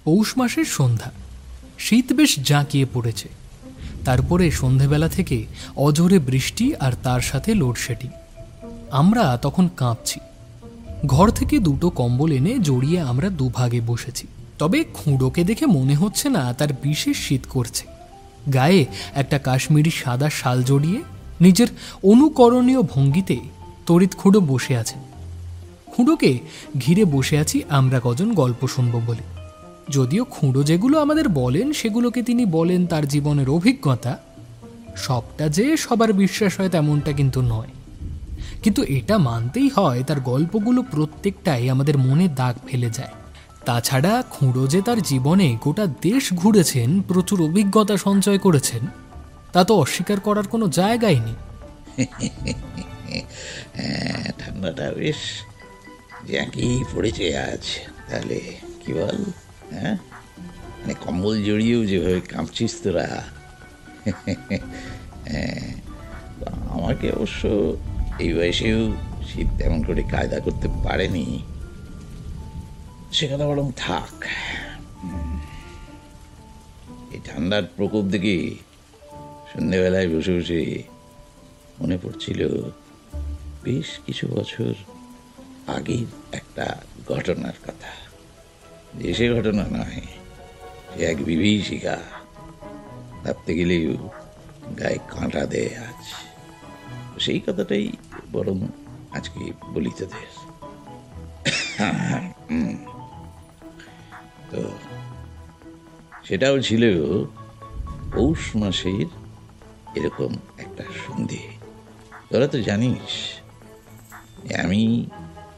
পৌষ মাসের সন্ধ্যা। শীত বেশ জাঁকিয়ে পড়েছে। তারপরে সন্ধেবেলা থেকে অঝোরে বৃষ্টি আর তার সাথে লোডশেডিং। আমরা তখন কাঁপছি। ঘর থেকে দুটো কম্বল এনে জড়িয়ে আমরা দুভাগে বসেছি। তবে খুঁড়োকে দেখে মনে হচ্ছে না তার বিশেষ শীত করছে। গায়ে একটা কাশ্মীরি সাদা শাল জড়িয়ে নিজের অনুকরণীয় ভঙ্গিতে তড়িৎ খুঁড়ো বসে আছেন। খুঁড়োকে ঘিরে বসে আছি আমরা কজন গল্প শুনব বলে। যদিও খুঁড়ো যেগুলো আমাদের বলেন সেগুলোকে তিনি বলেন তার জীবনের অভিজ্ঞতা। সবটা যে সবার বিশ্বাস হয় তেমনটা কিন্তু নয়। কিন্তু এটা মানতেই হয় তার গল্পগুলো প্রত্যেকটাই আমাদের মনে দাগ ফেলে যায়। তাছাড়া খুঁড়ো যে তার জীবনে গোটা দেশ ঘুরেছেন, প্রচুর অভিজ্ঞতা সঞ্চয় করেছেন, তা তো অস্বীকার করার কোনো জায়গাই নেই। ঠান্ডাটা বেশ জাঁকিয়ে পড়েছে আজ। তাহলে কি বল? হ্যাঁ, মানে কম্বল জড়িয়েও যেভাবে কাঁপছিস তোরা। আমাকে অবশ্য এই বয়সেও শীত তেমন করে কায়দা করতে পারেনি, সে কথা বরং থাক। এই ঠান্ডার প্রকোপ দেখে সন্ধ্যেবেলায় বসে বসে মনে পড়ছিল বেশ কিছু বছর আগের একটা ঘটনার কথা। যে সে ঘটনা নয়, সে এক বিভীষিকা। ভাবতে গেলেও গায়ে কাঁটা দেয় আজ। সেই কথাটাই বরং আজকে বলি তোদের। তো সেটাও ছিল পৌষ মাসের এরকম একটা সন্ধে। তোরা তো জানিস আমি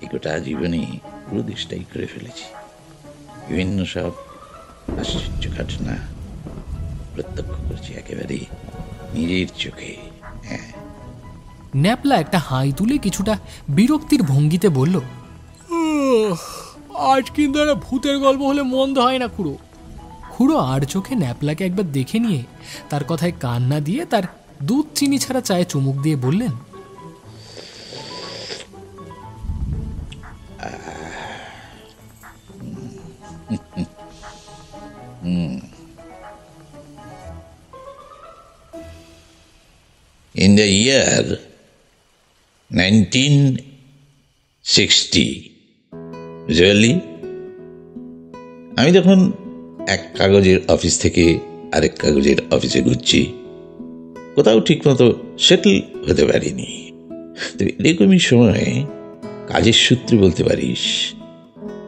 এই গোটা জীবনে পুরো দেশটাই করে ফেলেছি। বিভিন্ন সব আশ্চর্য ঘটনা প্রত্যক্ষ করছি একেবারে নিজের চোখে। হ্যাঁ। ন্যাপলা একটা হাই তুলে কিছুটা বিরক্তির ভঙ্গিতে বলল, আজ কিন্তু একটা ভূতের গল্প হলে মন্দ হয় না খুড়ো। খুড়ো আর চোখে ন্যাপলাকে একবার দেখে নিয়ে তার কথায় কান না দিয়ে তার দুধ চিনি ছাড়া চায়ে চুমুক দিয়ে বললেন, In the year 1960, বুঝলি, আমি তখন এক কাগজের অফিস থেকে আরেক কাগজের অফিসে ঘুরছি। কোথাও ঠিক মতো সেটেল হতে পারিনি। তো এরকমই সময় কাজের সূত্রে বলতে পারিস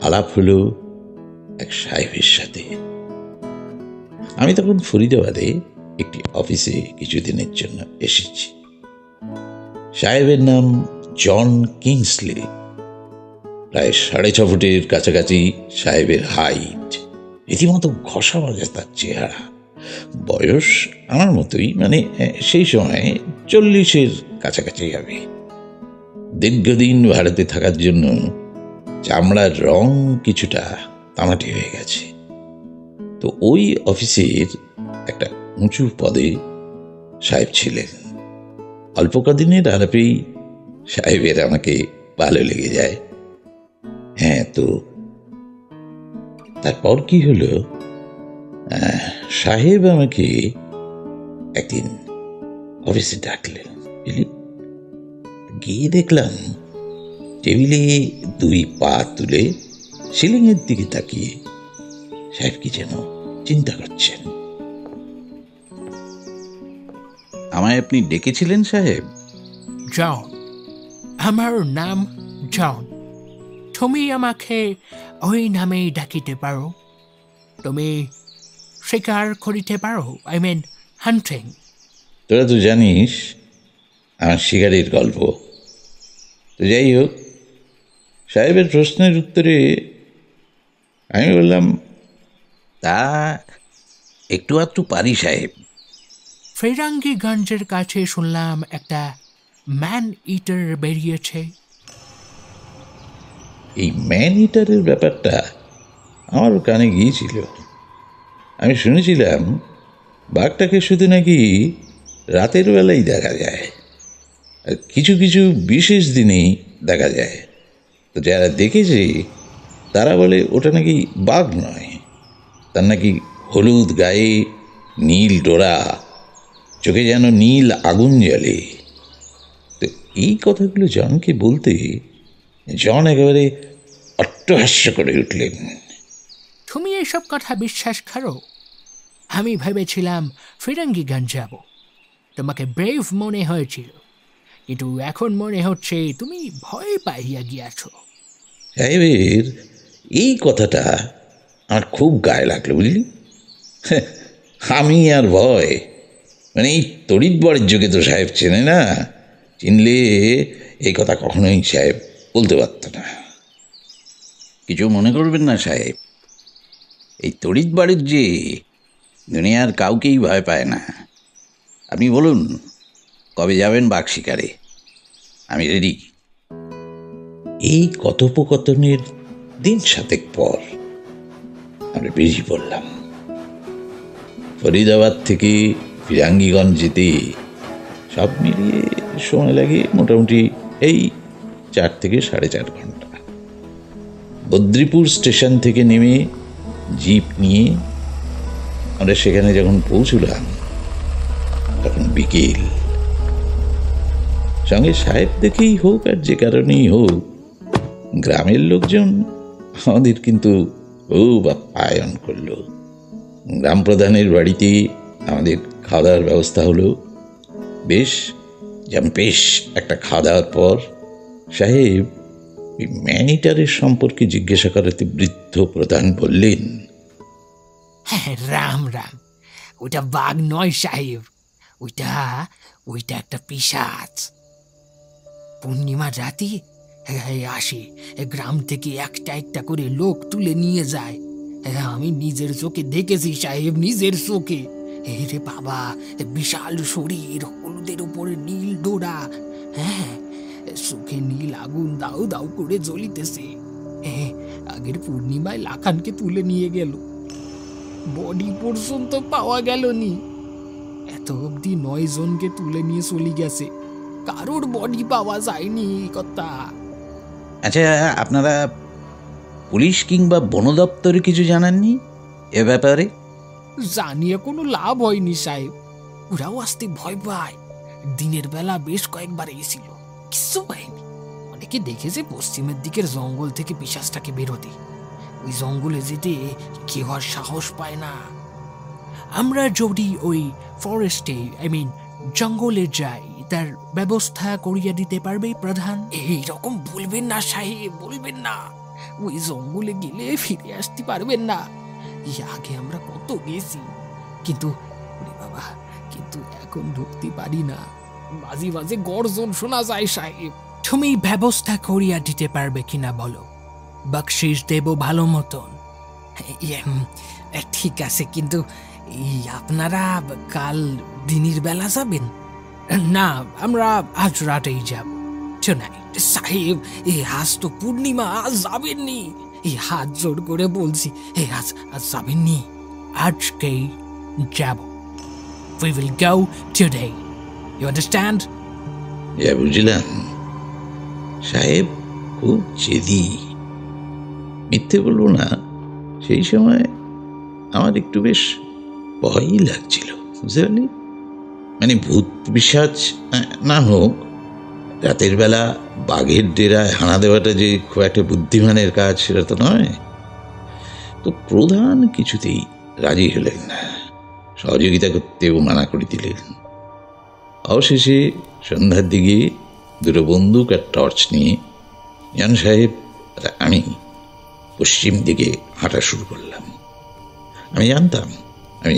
আলাপ হলো এক সাহেবের সাথে। আমি তখন ফরিদাবাদে একটি অফিসে কিছুদিনের জন্য এসেছি। সাহেবের নাম জন কিংসলি। প্রায় 6.5 ফুটের কাছাকাছি সাহেবের হাইট। রীতিমতো ঘষা মাজা তার চেহারা। বয়স আমার মতোই, মানে সেই সময় 40-এর কাছাকাছি হবে। দীর্ঘদিন ভারতে থাকার জন্য চামড়ার রং কিছুটা তামাটে হয়ে গেছে। তো ওই অফিসের একটা উঁচু পদে সাহেব ছিলেন। অল্প কদিনের আলাপেই সাহেবের আমাকে ভালো লেগে যায়। হ্যাঁ, তো তারপর কি হলো, সাহেব আমাকে একদিন অফিসে ডাকলেন। গিয়ে দেখলাম টেবিলে 2 পা তুলে সিলিংয়ের দিকে তাকিয়ে সাহেব কি যেন চিন্তা করছেন। আমায় আপনি ডেকেছিলেন সাহেব? জন, আমার নাম জন। তুমি আমাকে ওই নামেই ডাকিতে পারো। তুমি শিকার করিতে পারো, আই মিন হান্টিং। তোরা তো জানিস আমার শিকারের গল্প। তো যাই হোক, সাহেবের প্রশ্নের উত্তরে আমি বললাম, তা একটু আধটু পারি সাহেব। ফেরাঙ্গিগঞ্জের কাছে শুনলাম একটা ম্যান ইটার বেরিয়েছে। এই ম্যান ইটারের ব্যাপারটা আমার কানে গিয়েছিল। আমি শুনেছিলাম বাঘটাকে শুধু নাকি রাতের বেলাই দেখা যায়, আর কিছু কিছু বিশেষ দিনেই দেখা যায়। তো যারা দেখেছে তারা বলে ওটা নাকি বাঘ নয়, তার নাকি হলুদ গায়ে, নীল ডোরা, চোখে যেন নীল আগুন জ্বলে। তো এই কথাগুলো জনকে বলতে জন একেবারে অট্টহাস্য করে উঠলেন। তুমি এসব কথা বিশ্বাস করো? আমি ভেবেছিলাম ফিরঙ্গিগঞ্জ যাব, তোমাকে ব্রেভ মনে হয়েছিল, কিন্তু এখন মনে হচ্ছে তুমি ভয় পাইয়া গিয়াছ। সাহেবের এই কথাটা আমার খুব গায়ে লাগলো, বুঝলি। আমি আর ভয়, মানে এই তড়িৎবরের যুগে তো সাহেব চেনে না, চিনলে এই কথা কখনোই সাহেব বলতে পারত না। কিছু মনে করবেন না সাহেব, এই তড়িৎবাড়ির যে দুনিয়ার কাউকেই ভয় পায় না। আপনি বলুন কবে যাবেন বাঘ শিকারে, আমি রেডি। এই কথোপকথনের দিন 7 পর আমরা বেরিয়ে পড়লাম। ফরিদাবাদ থেকে ফিরাঙ্গিগঞ্জ যেতে সব মিলিয়ে সময় লাগে মোটামুটি এই 4 থেকে 4.5 ঘন্টা। বদ্রিপুর স্টেশন থেকে নেমে জিপ নিয়ে আমরা সেখানে যখন পৌঁছলাম তখন বিকেল। সঙ্গে সাহেব দেখেই হোক আর যে কারণেই হোক, গ্রামের লোকজন আমাদের কিন্তু খুব আপ্যায়ন করলো। গ্রাম প্রধানের বাড়িতে আমাদের খাওয়া দাওয়ার ব্যবস্থা হলো। বেশ জম্পেশ একটা খাওয়া দাওয়ার পর সাহেব ওই ম্যানিটারের সম্পর্কে জিজ্ঞাসা করাতে বৃদ্ধ প্রধান বললেন, রাম রাম, ওটা বাঘ নয় সাহেব, ওইটা একটা পিশাচ। পূর্ণিমা রাতে আসে, গ্রাম থেকে একটা একটা করে লোক তুলে নিয়ে যায়। আমি নিজের চোখে দেখেছি সাহেব, নিজের চোখে। রে বাবা, বিশাল শরীর, হলুদের উপরে নীল ডোরা, হ্যাঁ, চোখে নীল আগুন দাউ দাউ করে জ্বলিতেছে। আগের পূর্ণিমায় লাখানকে তুলে নিয়ে গেল, বডি পর্যন্ত পাওয়া গেল নি। এত অব্দি 9 জনকে তুলে নিয়ে চলে গেছে, কারোর বডি পাওয়া যায়নি কথা। আচ্ছা, আপনারা পুলিশ কিংবা বন দপ্তরে কিছু জানাননি এ ব্যাপারে? জানিয়ে কোনো লাভ হয়নি সাহেব, ওরাও আসতে ভয় পায়। দিনের বেলা বেশ কয়েকবার এসেছিল, কিছু পায়নি। অনেকে দেখেছে পশ্চিমের দিকের জঙ্গল থেকে পিশাচটাকে বেরোতে, ওই জঙ্গলে যেতে কেউ আর সাহস পায় না। আমরা যদি ওই ফরেস্টে, জঙ্গলে যাই, তার ব্যবস্থা করিয়া দিতে পারবে প্রধান? এইরকম বলবেন না সাহেব, বলবেন না। ওই জঙ্গলে গেলে ফিরে আসতে পারবেন না। আগে আমরা কত গেছি, কিন্তু বাবা, কিন্তু এখন ঢুকতে পারি না। মাঝে মাঝে গর্জন শোনা যায় সাহেব। তুমি ব্যবস্থা করিয়া দিতে পারবে কিনা বলো, বকশিস দেব ভালো মতন। ঠিক আছে, কিন্তু আপনারা কাল দিনের বেলা যাবেন? না, আমরা আজ রাতেই যাব। সাহেব, আজ তো পূর্ণিমা, আজ যাবেননি। হাত জোর করে বলছি, আজ যাবেননি, আজকেই যাব। We will go today. You understand? বুঝলাম। সাহেব খুব জেদি। মিথ্যে বলবো না, সেই সময় আমার একটু বেশ ভয়ই লাগছিল, বুঝতে পারলি। মানে ভূত পিশাচ না হোক, রাতের বেলা বাঘের ডেরায় হানা দেওয়াটা যে খুব একটা বুদ্ধিমানের কাজ সেটা তো নয়। তো প্রধান কিছুতেই রাজি হলেন না, সহযোগিতা করতেও মানা করে দিলেন। অবশেষে সন্ধ্যার দিকে 2 বন্দুক আর টর্চ নিয়ে জন সাহেব আর আমি পশ্চিম দিকে হাঁটা শুরু করলাম। আমি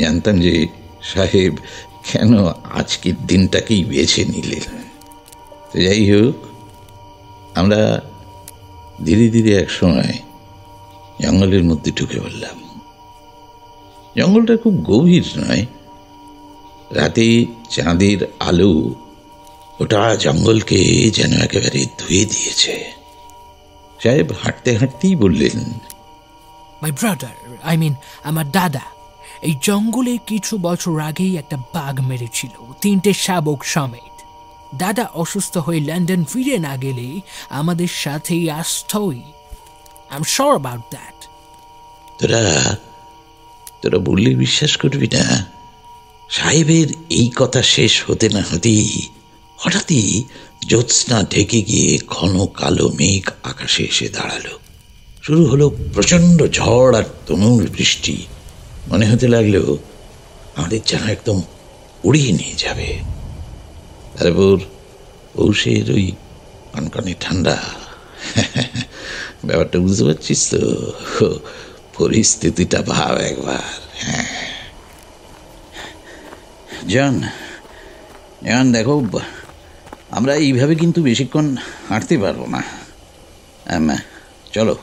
জানতাম যে সাহেব কেন আজকের দিনটাকেই বেছে নিলেন। তো যাই হোক, আমরা ধীরে ধীরে এক সময় জঙ্গলের মধ্যে ঢুকে পড়লাম। জঙ্গলটা খুব গভীর নয়, রাতে চাঁদের আলো ওটা জঙ্গলকে যেন একেবারে ধুয়ে দিয়েছে। সাহেব হাঁটতে হাঁটতেই বললেন, মাই ব্রাদার, আমার দাদা এই জঙ্গলে কিছু বছর আগেই একটা বাঘ মেরেছিল, 3টে শাবক সমেত। দাদা অসুস্থ হয়ে লন্ডন ফিরে না গেলে আমাদের সাথেই আসতই। I am sure about that. তোরা তোরা বললে বিশ্বাস করবি না, সাহেবের এই কথা শেষ হতে না হতেই হঠাৎই জ্যোৎস্না ঢেকে গিয়ে ঘন কালো মেঘ আকাশে এসে দাঁড়ালো। শুরু হলো প্রচণ্ড ঝড় আর তুমুল বৃষ্টি। মনে হতে লাগলো আমাদের যেন একদম উড়িয়ে নিয়ে যাবে। তারপর পৌষের ওই কনকনে ঠান্ডা। ব্যাপারটা বুঝতে পারছিস তো? পরিস্থিতিটা ভাব একবার। হ্যাঁ জন, দেখো, আমরা এইভাবে কিন্তু বেশিক্ষণ হাঁটতে পারবো না। চলো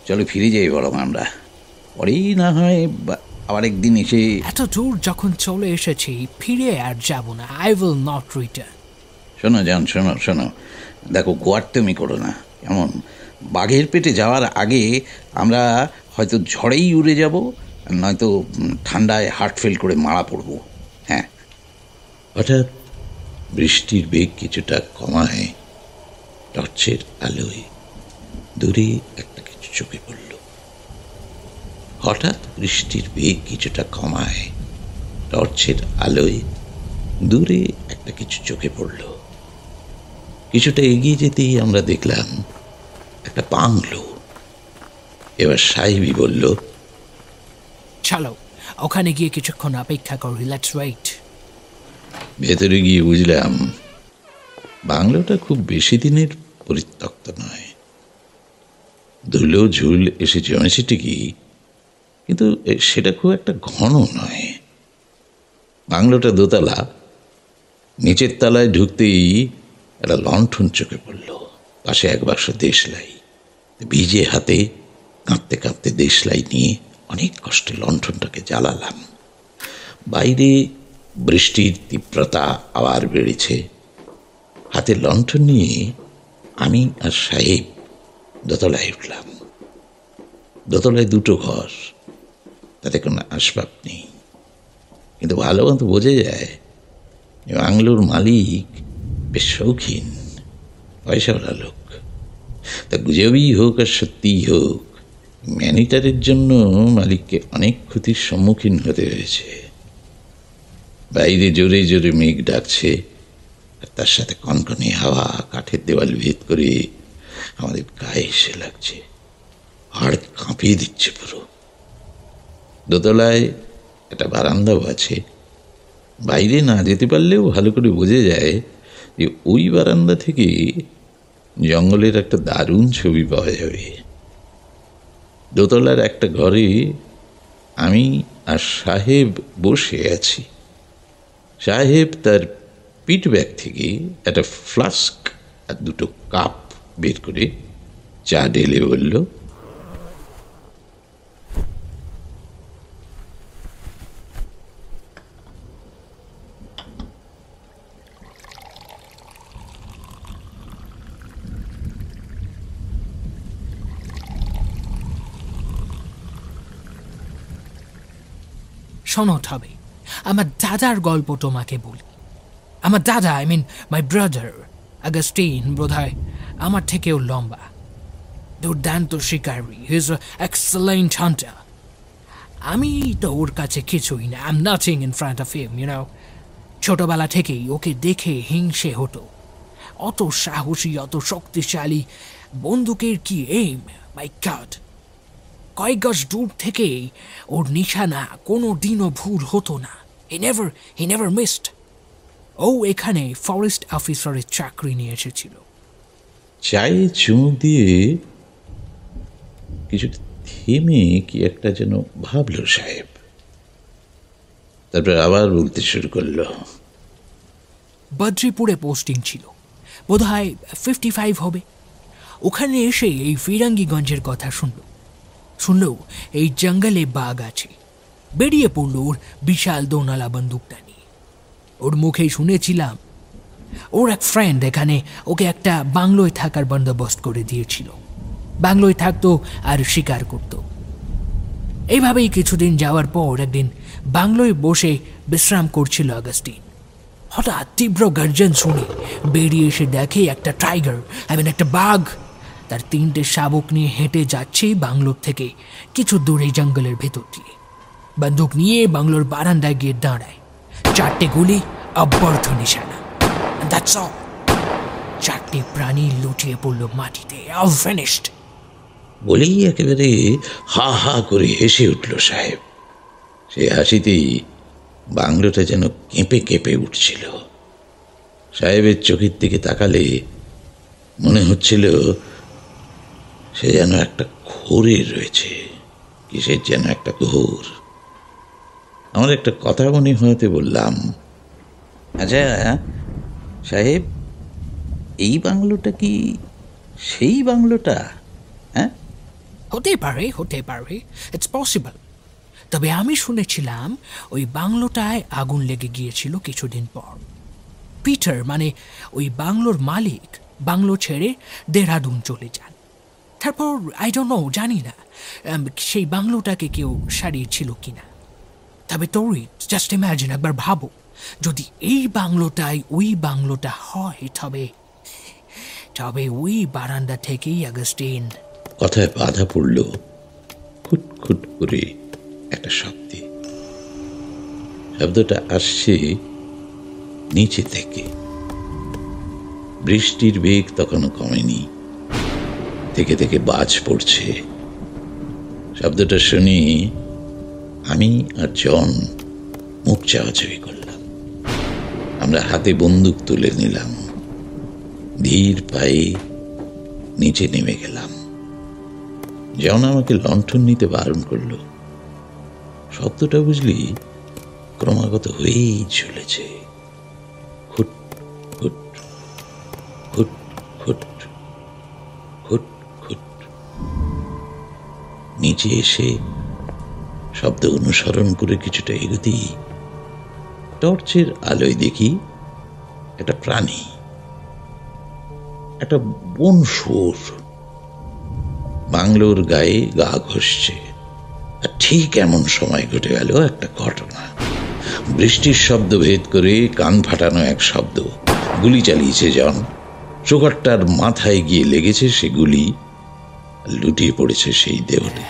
চলো ফিরে যাই বরং আমরা, পরেই না হয় আবার একদিন এসে। এত দূর যখন চলে এসেছি ফিরে আর যাব না। I will not return. শোনো জন, শোনো, দেখো গোয়ার্তেমি করো না। কেমন, বাঘের পেটে যাওয়ার আগে আমরা হয়তো ঝড়েই উড়ে যাব, নয়তো ঠান্ডায় হার্ট ফেল করে মারা পড়বো। হ্যাঁ। হঠাৎ বৃষ্টির বেগ কিছুটা কমায়। টর্চের আলোয় দূরে একটা কিছু চোখে পড়ল। হঠাৎ বৃষ্টির বেগ কিছুটা কমায়, টর্চের আলোয় দূরে একটা কিছু চোখে পড়ল। কিছুটা এগিয়ে যেতেই আমরা দেখলাম একটা বাংলো। এবার সাহেবই বলল, চলো ওখানে গিয়ে কিছুক্ষণ অপেক্ষা করি, লেটস ওয়েট। ভেতরে গিয়ে বুঝলাম বাংলোটা খুব বেশি দিনের পরিত্যক্ত নয়। ধুলো ঝুল এসে জমেছে ঠিকই, কিন্তু সেটা খুব একটা ঘন নয়। বাংলোটা দোতলা। নিচের তলায় ঢুকতেই একটা লণ্ঠন চোখে পড়ল। পাশে এক বাক্স দেশলাই। ভিজে হাতে কাঁপতে কাঁপতে দেশলাই নিয়ে অনেক কষ্টে লণ্ঠনটাকে জ্বালালাম। বাইরে বৃষ্টির তীব্রতা আবার বেড়েছে। হাতে লণ্ঠন নিয়ে আমি আর সাহেব দোতলায় উঠলাম। দোতলায় দুটো ঘর, তাতে কোনো আসবাব নেই, কিন্তু ভালো মতো বোঝা যায় বাংলোর মালিক বেশ শৌখিন, পয়সাওয়ালা লোক। তা গুজবই হোক আর সত্যিই হোক, ম্যানিটারের জন্য মালিককে অনেক ক্ষতির সম্মুখীন হতে হয়েছে। বাইরে জোরে জোরে মেঘ ডাকছে, আর তার সাথে কনকনে হাওয়া কাঠের দেওয়াল ভেদ করে আমাদের গায়ে এসে লাগছে, হাড় কাঁপিয়ে দিচ্ছে পুরো। দোতলায় একটা বারান্দাও আছে। বাইরে না যেতে পারলেও ভালো করে বোঝা যায় যে ওই বারান্দা থেকে জঙ্গলের একটা দারুণ ছবি পাওয়া যাবে। দোতলার একটা ঘরে আমি আর সাহেব বসে আছি। সাহেব তার পিঠ ব্যাগ থেকে একটা ফ্লাস্ক আর দুটো কাপ বের করে চা ঢেলে বলল, শোনো তবে আমার দাদার গল্প তোমাকে বলি। আমার দাদা, I mean my brother Augustine, বোধ হয় আমার থেকেও লম্বা, দুর্দান্ত শিকারী। He is excellent hunter. আমি তো ওর কাছে কিছুই না, I am nothing in front of him, you know. ছোটবেলা থেকেই ওকে দেখে হিংসে হতো। অত সাহসী, অত শক্তিশালী, বন্দুকের কি এইম, মাই গড। কয়েক গজ দূর থেকে ওর নিশানা কোনো দিনও ভুল হতো না। He never missed. ও এখানে ফরেস্ট অফিসারের চাকরি নিয়ে এসেছিল। চায়ে চুমুক দিয়ে কিছুটা থেমে কি একটা যেন ভাবল সাহেব। তারপর আবার বলতে শুরু করলো, বদ্রিপুরে পোস্টিং ছিল, বোধ হয় 55 হবে। ওখানে এসে এই ফিরাঙ্গিগঞ্জের কথা শুনলো এই জঙ্গলে বাঘ আছে। বেরিয়ে পড়ল ওর বিশাল দোনালা বন্দুকটা নিয়ে। ওর মুখেই শুনেছিলাম ওর এক ফ্রেন্ড এখানে ওকে একটা বাংলোয় থাকার বন্দোবস্ত করে দিয়েছিল। বাংলোয় থাকতো আর শিকার করত। এইভাবেই কিছুদিন যাওয়ার পর একদিন বাংলোয় বসে বিশ্রাম করছিল অগাস্টিন। হঠাৎ তীব্র গর্জন শুনে বেরিয়ে এসে দেখে একটা টাইগার, একটা বাঘ তার 3টে শাবক নিয়ে হেঁটে যাচ্ছে বাংলোর থেকে কিছু দূরে জঙ্গলের ভেতর দিয়ে। বন্দুক নিয়ে বাংলোর বারান্দায় গিয়ে দাঁড়ায়। 4টে গুলি, অব্যর্থ নিশানা। That's all. 4টে প্রাণী লুটিয়ে পড়ল মাটিতে। All finished. বলেই একেবারে হা হা করে হেসে উঠল সাহেব। সে হাসিতেই বাংলোটা যেন কেঁপে কেঁপে উঠছিল। সাহেবের চোখের দিকে তাকালে মনে হচ্ছিল সে যেন একটা ঘোরে রয়েছে, কিসের যেন একটা ঘোর। আমার একটা কথা মনে হতে বললাম, আচ্ছা সাহেব, এই বাংলোটা কি সেই বাংলোটা? হ্যাঁ, হতে পারে, ইটস পসিবল। তবে আমি শুনেছিলাম ওই বাংলোটায় আগুন লেগে গিয়েছিল কিছুদিন পর। পিটার, মানে ওই বাংলোর মালিক, বাংলো ছেড়ে দেহরাদুন চলে যান। তারপর আই ডোন্ট নো, জানি না সেই বাংলোটাকে কেউ সারিয়েছিল কিনা। তবে তোরই জাস্ট ইম্যাজিন, একবার ভাবো, যদি এই বাংলোটাই ওই বাংলোটা হয়, তবে ওই বারান্দা থেকেই আগস্টিন। কথায় বাধা পড়ল খুট খুট করে একটা শব্দে। শব্দটা আসছে নিচে থেকে। বৃষ্টির বেগ তখনও কমেনি, থেকে থেকে বাজ পড়ছে। শব্দটা শুনি আমি আর জন মুখ চাওয়াচাওয়ি করলাম। আমরা হাতে বন্দুক তুলে নিলাম, ধীর পায়ে নিচে নেমে গেলাম। জন আমাকে লণ্ঠন নিতে বারণ করল। শব্দটা বুঝলি ক্রমাগত হয়েই চলেছে। খুট খুট খুট খুট খুট খুট। নিচে এসে শব্দ অনুসরণ করে কিছুটা এগোতেই টর্চের আলোয় দেখি একটা প্রাণী, একটা বন শুয়োর বাংলোর গায়ে গা ঘষছে। আর ঠিক এমন সময় ঘটে গেল একটা ঘটনা। বৃষ্টির শব্দ ভেদ করে কান ফাটানো এক শব্দ। গুলি চালিয়েছে জন। চোখটার মাথায় গিয়ে লেগেছে সে গুলি, লুটিয়ে পড়েছে সেই দেহটা।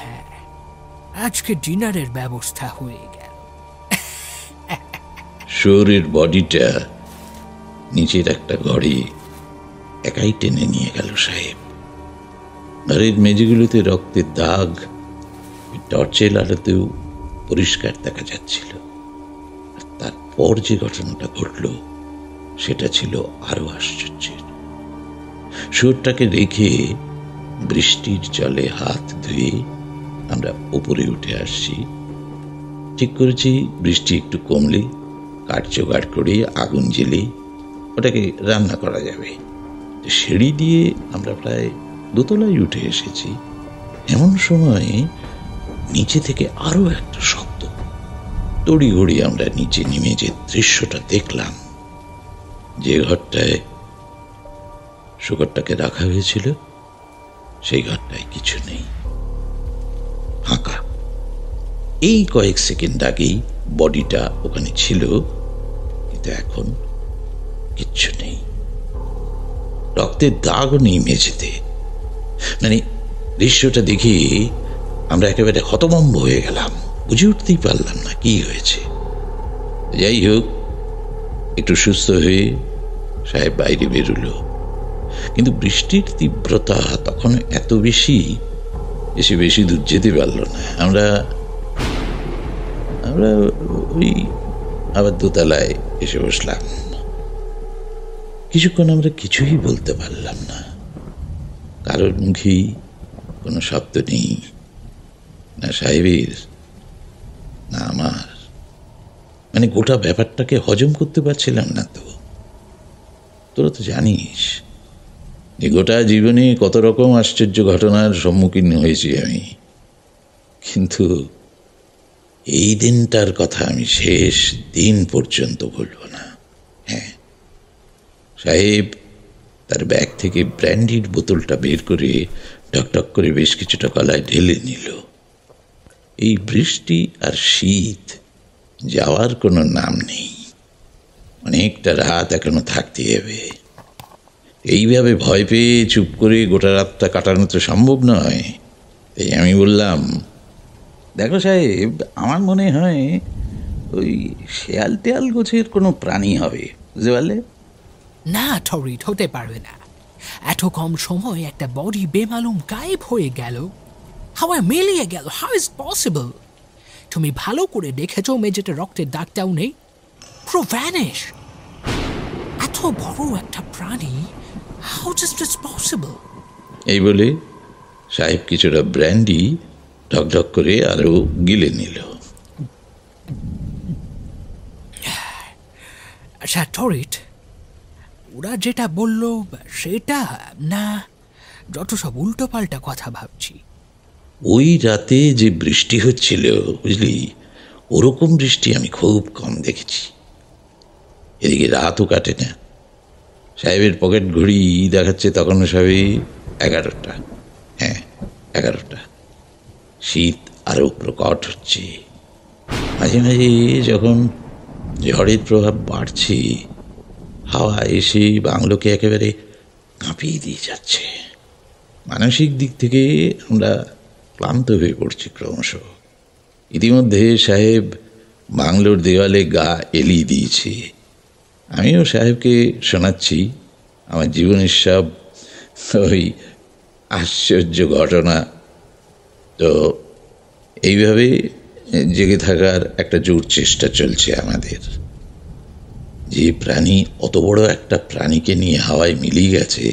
আজকে ডিনারের ব্যবস্থা হয়ে গেল। শুয়োরের বডিটা নিচের একটা ঘরে একাই টেনে নিয়ে গেল সাহেব। ঘরের মেঝেগুলোতে রক্তের দাগ টর্চের আলোতেও পরিষ্কার দেখা যাচ্ছিল। আর তারপর যে ঘটনাটা ঘটল সেটা ছিল আরো আশ্চর্যের। শুয়োরটাকে রেখে বৃষ্টির জলে হাত ধুয়ে আমরা উপরে উঠে আসছি। ঠিক করেছি বৃষ্টি একটু কমলে কাঠ জোগাড় করে আগুন জ্বেলে ওটাকে রান্না করা যাবে। সিঁড়ি দিয়ে আমরা প্রায় দোতলায় উঠে এসেছি। এমন সময় নিচে থেকে আরো একটা শব্দ। তড়িঘড়ি আমরা নিচে নেমে যে দৃশ্যটা দেখলাম, যে ঘরটায় শুকরটাকে রাখা হয়েছিল সেই ঘরটায় কিছু নেই, ফাঁকা। এই কয়েক সেকেন্ড আগেই বডিটা ওখানে ছিল, কিন্তু এখন কিচ্ছু নেই। রক্তের দাগও নেই মেঝেতে। মানে দৃশ্যটা দেখে আমরা একেবারে হতভম্ব হয়ে গেলাম, বুঝে উঠতেই পারলাম না কি হয়েছে। যাই হোক, একটু সুস্থ হয়ে সাহেব বাইরে বেরোলো। কিন্তু বৃষ্টির তীব্রতা তখন এত বেশি, এসে বেশি দূর যেতে পারল না। আমরা ওই আবার দোতলায় এসে বসলাম। কিছুক্ষণ আমরা কিছুই বলতে পারলাম না। কারোর মুখেই কোনো শব্দ নেই, না সাহেবের না আমার। মানে গোটা ব্যাপারটাকে হজম করতে পারছিলাম না। তো তোরা তো জানিস যে গোটা জীবনে কত রকম আশ্চর্য ঘটনার সম্মুখীন হয়েছি আমি, কিন্তু এই দিনটার কথা আমি শেষ দিন পর্যন্ত ভুলব না। হ্যাঁ, সাহেব তার ব্যাগ থেকে ব্র্যান্ডির বোতলটা বের করে টকটক করে বেশ কিছুটা গলায় ঢেলে নিল। এই বৃষ্টি আর শীত যাওয়ার কোনো নাম নেই। অনেকটা রাত এখনো থাকতে হবে। এইভাবে ভয় পেয়ে চুপ করে গোটা রাতটা কাটানো তো সম্ভব নয়। তাই আমি বললাম, দেখো সাহেব, আমার মনে হয় ওই শেয়াল টেয়াল গোছের কোনো প্রাণী হবে, বুঝতে পারলে? না টরিট, হতে পারবে না। এত কম সময় একটা বডি বেমালুম গায়েব হয়ে গেল, হাওয়ায় মিলিয়ে গেল। How is possible? তুমি ভালো করে দেখেছো মেঝেতে রক্তের দাগটাও নেই? পুরো ভ্যানিশ। এত বড় একটা প্রাণী, হাউ জাস্ট ইজ পসিবল? এই বলে সাহেব কিছুটা ব্র্যান্ডি ঢকঢক করে আরো গিলে নিল। আচ্ছা টরিট, ওরা যেটা বলল সেটা না যত সব উল্টো পাল্টা কথা ভাবছি? ওই রাতে যে বৃষ্টি হচ্ছিল, বুঝলি, ওরকম বৃষ্টি আমি খুব কম দেখেছি। এদিকে রাতও কাটে না। সাহেবের পকেট ঘড়ি দেখাচ্ছে তখনও সবই 11টা। হ্যাঁ, 11টা। শীত আরও প্রকট হচ্ছে। মাঝে মাঝে যখন ঝড়ের প্রভাব বাড়ছে, হাওয়া এসে বাংলোকে একেবারে কাঁপিয়ে দিয়ে যাচ্ছে। মানসিক দিক থেকে আমরা ক্লান্ত হয়ে পড়ছি ক্রমশ। ইতিমধ্যে সাহেব বাংলোর দেওয়ালে গা এলিয়ে দিয়েছে। আমিও সাহেবকে শোনাচ্ছি আমার জীবনের সব ওই আশ্চর্য ঘটনা। তো এইভাবে জেগে থাকার একটা জোর চেষ্টা চলছে আমাদের। যে প্রাণী অত বড় একটা প্রাণীকে নিয়ে হাওয়ায় মিলিয়ে গেছে,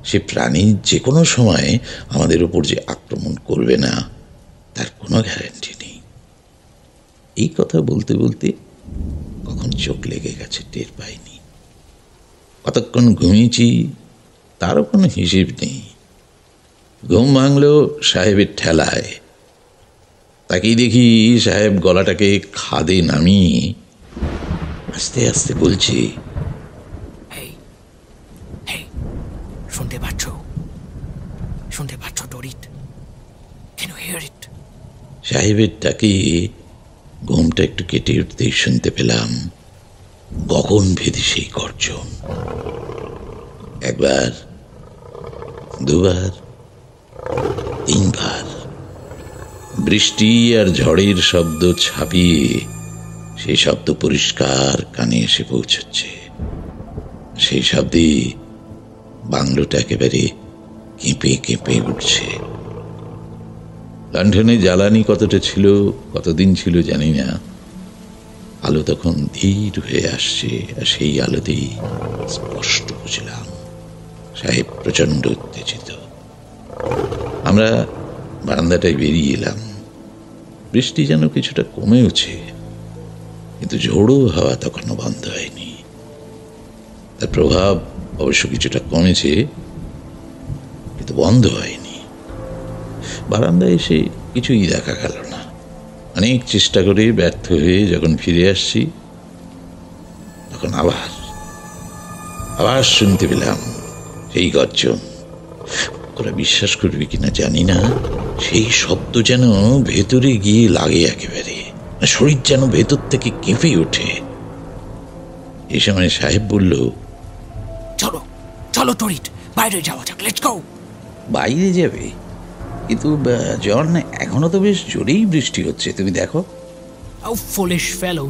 সে প্রাণী যে কোনো সময় আমাদের উপর যে আক্রমণ করবে না তার কোনো গ্যারান্টি নেই। এই কথা বলতে বলতে কখন চোখ লেগে গেছে টের পাইনি। কতক্ষণ ঘুমিয়েছি তারও কোনো হিসেব নেই। ঘুম ভাঙল সাহেবের ঠেলায়। তাকেই দেখি সাহেব গলাটাকে খাদে নামিয়ে আস্তে আস্তে বলছে, হেই হেই, শুনতে পাচ্ছ? শুনতে পাচ্ছ টরিট? ক্যান ইউ হিয়ার ইট? সাহেবের ডাকে ঘুমটা একটু কেটে উঠতেই শুনতে পেলাম গগন ভেদী সেই গর্জন। একবার, দুবার, তিনবার বৃষ্টি আর ঝড়ের শব্দ ছাপিয়ে সেই শব্দ পরিষ্কার কানে এসে পৌঁছচ্ছে। সেই শব্দে বাংলোটা একেবারে কেঁপে কেঁপে উঠছে। লণ্ঠনে জ্বালানি কতটা ছিল, কতদিন ছিল জানি না। আলো তখন ধীর হয়ে আসছে, আর সেই আলোতেই স্পষ্ট বুঝলাম সাহেব প্রচণ্ড উত্তেজিত। আমরা বারান্দাটায় বেরিয়ে এলাম। বৃষ্টি যেন কিছুটা কমেওছে, কিন্তু ঝোড়ো হাওয়া তখনও বন্ধ হয়নি। তার প্রভাব অবশ্য কিছুটা কমেছে, কিন্তু বন্ধ হয়নি। বারান্দায় এসে কিছুই দেখা গেল না। অনেক চেষ্টা করে ব্যর্থ হয়ে যখন ফিরে আসছি, তখন আবার শুনতে পেলাম সেই গর্জন। ওরা বিশ্বাস করবে কিনা জানি না, সেই শব্দ যেন ভেতরে গিয়ে লাগে একেবারে, শরীর যেন ভেতর থেকে কেঁপে ওঠে। এই সময় সাহেব বলল, চলো চলো টরিট, বাইরে যাওয়া যাক, লেটস গো। বাইরে যাবে? কিন্তু জন, এখনো তো বেশ জোরেই বৃষ্টি হচ্ছে, তুমি দেখো। ও ফুলিশ ফেলো,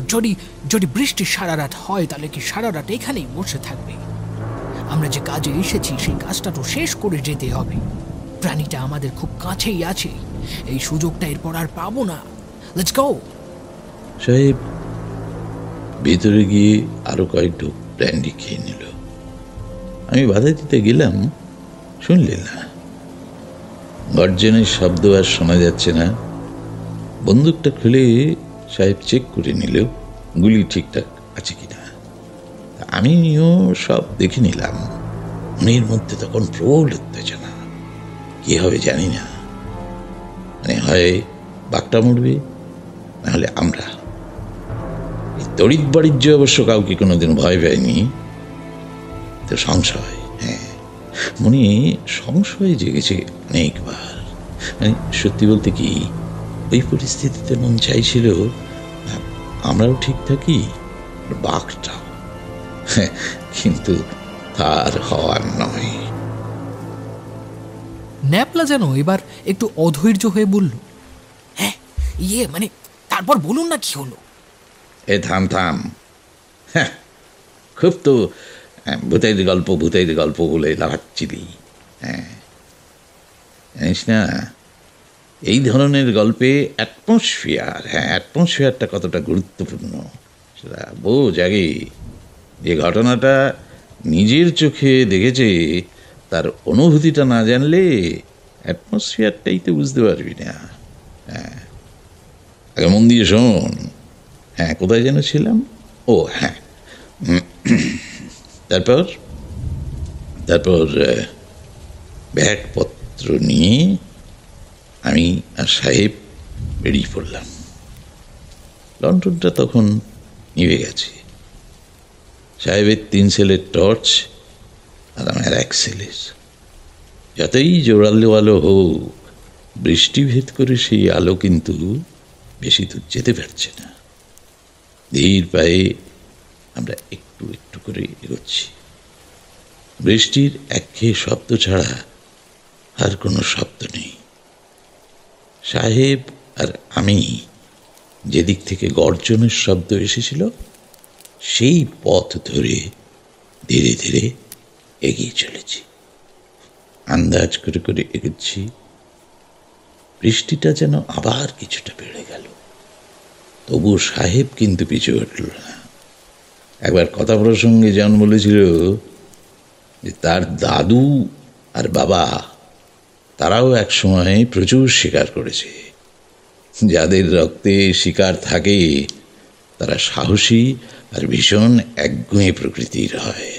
যদি বৃষ্টি সারা রাত হয় তাহলে কি সারা রাত এখানেই বসে থাকবে? আমরা যে কাজে এসেছি সেই কাজটা তো শেষ করে যেতে হবে। প্রাণীটা আমাদের খুব কাছেই আছে, এই সুযোগটা এরপর আর পাবো না। Let's go. সাহেব ভেতরে গিয়ে আরো কয়েক ঢোক ব্র্যান্ডি খেয়ে নিল। আমি বাধা দিতে গেলাম, শুনলে না। গর্জনের শব্দ আর শোনা যাচ্ছে না। বন্দুকটা খুলে সাহেব চেক করে নিল গুলি ঠিকঠাক আছে কিনা। আমিও সব দেখে নিলাম। মনের মধ্যে তখন প্রবল উত্তেজনা। কি হবে জানি না, মানে হয় বাঘটা মরবে, নাহলে আমরা। এই তড়িৎ বাণিজ্য অবশ্য কাউকে কোনোদিন ভয় পায়নি, তো সংশয়, হ্যাঁ, মনে সংশয় জেগেছে অনেকবার। মানে সত্যি বলতে কি, ওই পরিস্থিতিতে মন চাইছিল আমরাও ঠিক থাকি, বাঘটাও, কিন্তু তার হওয়ার নয়। ন্যাপলা যেন এবার একটু অধৈর্য হয়ে বলল, হ্যাঁ, ইয়ে মানে তারপর বলুন না কি হলো। এ থাম থাম, হ্যাঁ, খুব তো ভূতের গল্প বলে লাফাচ্ছিলি। হ্যাঁ, জানিস না এই ধরনের গল্পে অ্যাটমসফিয়ারটা কতটা গুরুত্বপূর্ণ সেটা বোঝ আগে। যে ঘটনাটা নিজের চোখে দেখেছে তার অনুভূতিটা না জানলে অ্যাটমসফিয়ারটাই তো বুঝতে পারবি না। হ্যাঁ, আগে মন দিয়ে শোন। হ্যাঁ, কোথায় যেন ছিলাম? ও হ্যাঁ, তারপর ব্যাগপত্র নিয়ে আমি আর সাহেব বেরিয়ে পড়লাম। লন্ঠনটা তখন নিভে গেছে। সাহেবের 3 সেলের টর্চ আর আমার 1 সেলের। যতই জোরালো আলো হোক, বৃষ্টি ভেদ করে সেই আলো কিন্তু বেশি দূর যেতে পারছে না। ধীর পায়ে আমরা একটু একটু করে এগোচ্ছি। বৃষ্টির একঘেয়ে শব্দ ছাড়া আর কোনো শব্দ নেই। সাহেব আর আমি যেদিক থেকে গর্জনের শব্দ এসেছিল সেই পথ ধরে ধীরে ধীরে এগিয়ে চলেছি। আন্দাজ করে করে এগোচ্ছি। বৃষ্টিটা যেন আবার কিছুটা বেড়ে গেল, তবু সাহেব কিন্তু পিছু হটল না। একবার কথা প্রসঙ্গে জন বলেছিল যে তার দাদু আর বাবা তারাও এক সময় প্রচুর শিকার করেছে। যাদের রক্তে শিকার থাকে তারা সাহসী আর ভীষণ একগুঁয়ে প্রকৃতির হয়।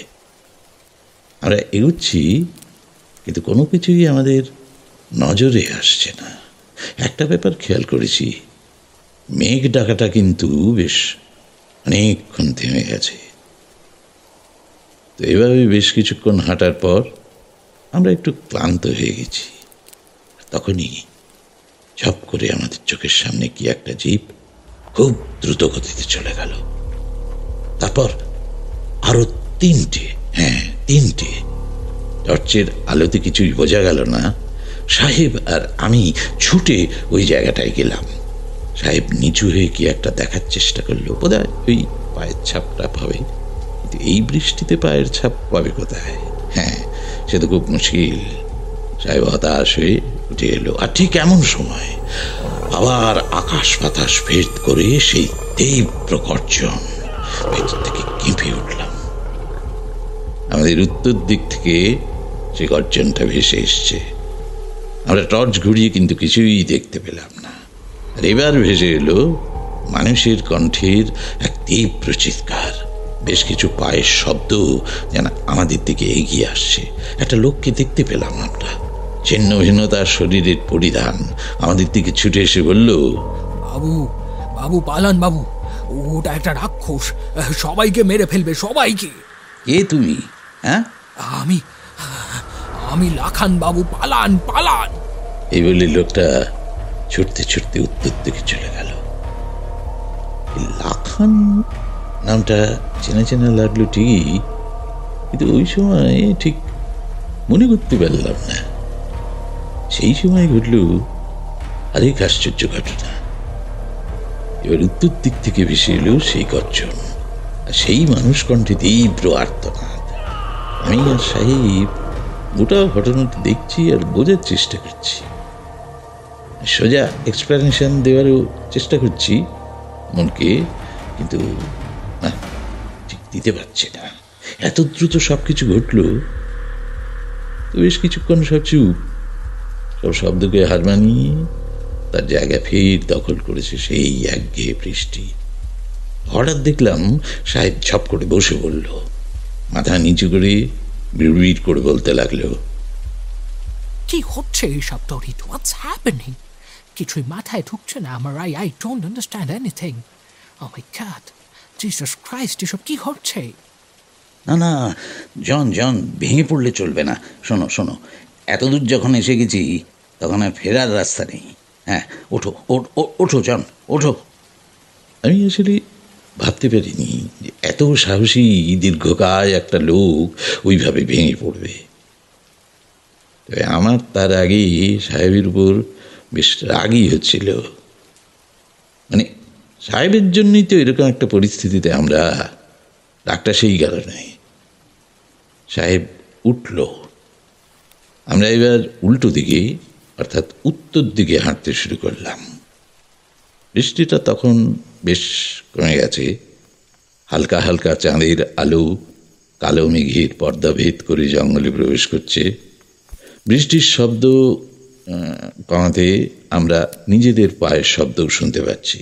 আমরা এগুচ্ছি, কিন্তু কোনো কিছুই আমাদের নজরে আসছে না। একটা ব্যাপার খেয়াল করেছি, মেঘ ডাকাটা কিন্তু বেশ অনেকক্ষণ থেমে গেছে। তো এভাবে বেশ কিছুক্ষণ হাঁটার পর আমরা একটু ক্লান্ত হয়ে গেছি। তখনই ঝপ করে আমাদের চোখের সামনে কি একটা জিপ খুব দ্রুত গতিতে চলে গেল। তারপর আরো 3টে। টর্চের আলোতে কিছুই বোঝা গেল না। সাহেব আর আমি ছুটে ওই জায়গাটায় গেলাম। সাহেব নিচু হয়ে কি একটা দেখার চেষ্টা করলো, বোধহয় ওই পায়ের ছাপটা পাবে। কিন্তু এই বৃষ্টিতে পায়ের ছাপ পাবে কোথায়? হ্যাঁ, সে তো খুব মুশকিল। সাহেব হতাশ হয়ে উঠে এলো। আর ঠিক এমন সময় আবার আকাশ বাতাস ভেদ করে সেই তীব্র গর্জন। ভেতর থেকে কেঁপে উঠলাম। আমাদের উত্তর দিক থেকে সে গর্জনটা ভেসে এসছে। আমরা টর্চ ঘুরিয়ে কিন্তু কিছুই দেখতে পেলাম না। আর এবার ভেসে এলো মানুষের কণ্ঠের এক তীব্র চিৎকার। বেশ কিছু পায়ের শব্দ যেন আমাদের দিকে এগিয়ে আসছে। একটা লোককে দেখতে পেলাম আমরা। ছিন্ন ভিন্ন তার শরীরের পরিধান। আমাদের দিকে ছুটে এসে বলল, বাবু বাবু পালান বাবু, ওটা একটা রাক্ষস, সবাইকে মেরে ফেলবে, সবাইকে। কে তুমি? হ্যাঁ, আমি আমি লাখান বাবু, পালান পালান। এই বলে লোকটা ছুটতে ছুটতে উত্তর দিকে চলে গেল। লাখান নামটা চেনা চেনা লাগলো ঠিকই, কিন্তু ওই সময় ঠিক মনে করতে পারলাম না। সেই সময় ঘটল আরেক আশ্চর্য ঘটনা। এবার উত্তর দিক থেকে ভেসে এলো সেই গর্জন, আর সেই মানুষ কণ্ঠে তীব্র আর্তনাদ। আমি আর সাহেব গোটা ঘটনাটি দেখছি আর বোঝার চেষ্টা করছি। সোজা এক্সপ্লেনেশন দেওয়ারও চেষ্টা করছি মনকে, কিন্তু না, ঠিক দিতে পারছি না। এত দ্রুত সব কিছু ঘটল। তো বেশ কিছুক্ষণ সব চুপ। সব শব্দকে হার মানিয়ে তার জায়গা ফের দখল করেছে সেই একঘেয়ে বৃষ্টি। হঠাৎ দেখলাম সাহেব ঝপ করে বসে পড়ল। মাথা নিচু করে বিড়বিড় করে বলতে লাগলো, কি হচ্ছে এইসব তরিত? What's happening? কিছুই মাথায় ঢুকছে না আমার। I don't understand anything. Oh my god, Jesus Christ, এসব কি হচ্ছে? না, জন ভেঙে পড়লে চলবে না। শোনো, এতদূর যখন এসে গেছি তখন আর ফেরার রাস্তা নেই। হ্যাঁ, ওঠো জন, ওঠো। আমি আসলে ভাবতে পারিনি যে এত সাহসী দীর্ঘকায় একটা লোক ওইভাবে ভেঙে পড়বে। তবে আমার তার আগেই সাহেবের উপর বেশ রাগই হচ্ছিল। সাহেবের জন্যই তো এরকম একটা পরিস্থিতিতে আমরা। ডাক্তার সেই কারণে। সাহেব উঠল। আমরা এবার উল্টো দিকে অর্থাৎ উত্তর দিকে হাঁটতে শুরু করলাম। বৃষ্টিটা তখন বেশ কমে গেছে। হালকা হালকা চাঁদের আলো কালো মেঘের পর্দা ভেদ করে জঙ্গলে প্রবেশ করছে। বৃষ্টির শব্দ কমাতে আমরা নিজেদের পায়ের শব্দও শুনতে পাচ্ছি।